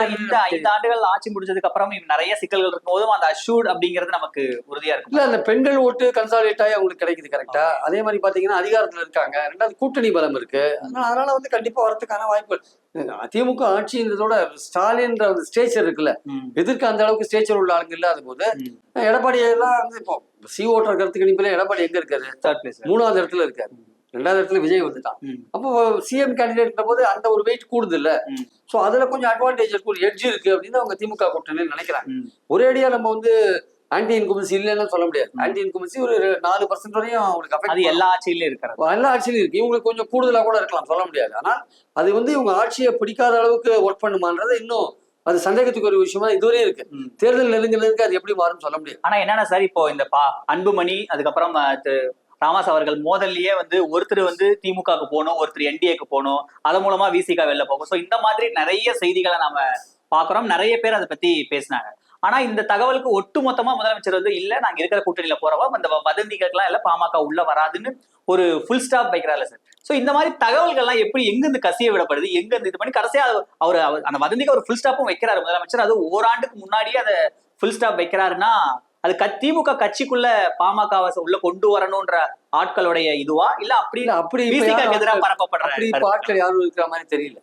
ஆனா இந்த 5 ஆண்டுகள் ஆட்சி முடிஞ்சதுக்கு அப்புறம் நிறைய சிக்கல்கள் இருக்கும் போதும் அந்த அஷூர்ட் அப்படிங்கிறது நமக்கு உறுதியா இருக்கும். இல்ல அந்த பெண்கள் ஓட்டு கன்சாலிடேட் ஆகி அவங்களுக்கு கிடைக்குது கரெக்டா. அதே மாதிரி பாத்தீங்கன்னா அதிகாரத்துல இருக்காங்க, ரெண்டாவது கூட்டணி பலம் இருக்கு. அதனால வந்து கண்டிப்பா வரதுக்கான வாய்ப்பு. அதிமுக ஆட்சின்றதோட ஸ்டாலின்ற அந்த ஸ்டேச்சர் இருக்குல்ல, எதிர்க்க அந்த அளவுக்கு ஸ்டேச்சர் உள்ள ஆளுங்க இல்லாத போது எடப்பாடி எல்லாம் வந்து இப்போ சி ஓட்டுற கருத்து கணிப்புல எடப்பாடி எங்க இருக்காரு? 3வது இடத்துல இருக்காரு. 2வது இடத்துல விஜய் வந்துட்டான். அப்போ சிஎம் கேண்டிடேட் போது அந்த ஒரு வெயிட் கூடுது இல்ல. சோ அதுல கொஞ்சம் அட்வான்டேஜ் இருக்கு, ஒரு எட்ஜ் இருக்கு அப்படின்னு அவங்க திமுக கூட்டணி நினைக்கிறாங்க. ஒரே அடியா நம்ம வந்து ஆன்டி இன்குமன்சி இல்லைன்னு சொல்ல முடியாது. ஆன்டி இன்குமன்சி ஒரு 4% வரையும் அவங்களுக்கு அது எல்லா ஆட்சியிலும் இருக்கிறது. எல்லா ஆட்சியிலும் இருக்கு. இவங்களுக்கு கொஞ்சம் கூடுதலா கூட இருக்கலாம், சொல்ல முடியாது. ஆனா அது வந்து இவங்க ஆட்சியை பிடிக்காத அளவுக்கு ஒர்க் பண்ணுமான்றது இன்னும் அது சந்தேகத்துக்கு ஒரு விஷயமா இதுவரையும் இருக்கு. தேர்தல் நெருங்கினதுக்கு அது எப்படி மாறும்னு சொல்ல முடியாது. ஆனா என்னன்னா சார், இப்போ இந்த அன்புமணி அதுக்கப்புறம் ராமதாஸ் அவர்கள் மோதல்லையே வந்து ஒருத்தர் வந்து திமுகவுக்கு போகணும், ஒருத்தர் என்டிஏக்கு போகணும், அதன் மூலமா விசிகா வெளில போகும். ஸோ இந்த மாதிரி நிறைய செய்திகளை நாம பாக்குறோம், நிறைய பேர் அதை பத்தி பேசினாங்க. ஆனா இந்த தகவலுக்கு ஒட்டு மொத்தமா முதலமைச்சர் வந்து இல்ல நாங்க இருக்கிற கூட்டணியில போறோம், அந்த வதந்திகளுக்கெல்லாம் இல்ல பாமக உள்ள வராதுன்னு ஒரு ஃபுல் ஸ்டாப் வைக்கிறாரு சார். சோ இந்த மாதிரி தகவல்கள்லாம் எப்படி எங்க இருந்து கசிய விடப்படுது, எங்க இருந்து இது பண்ணி கடைசியா அவர் அந்த வதந்திக்கு ஒரு ஃபுல் ஸ்டாப்பும் வைக்கிறாரு முதலமைச்சர். அது ஓராண்டுக்கு முன்னாடியே அதை ஃபுல் ஸ்டாப் வைக்கிறாருன்னா அது திமுக கட்சிக்குள்ள பாமகவை உள்ள கொண்டு வரணும்ன்ற ஆட்களுடைய இதுவா இல்ல அப்படி எதிராக பரப்பப்படுற ஆட்கள் யாரும் இருக்கிற மாதிரி தெரியல.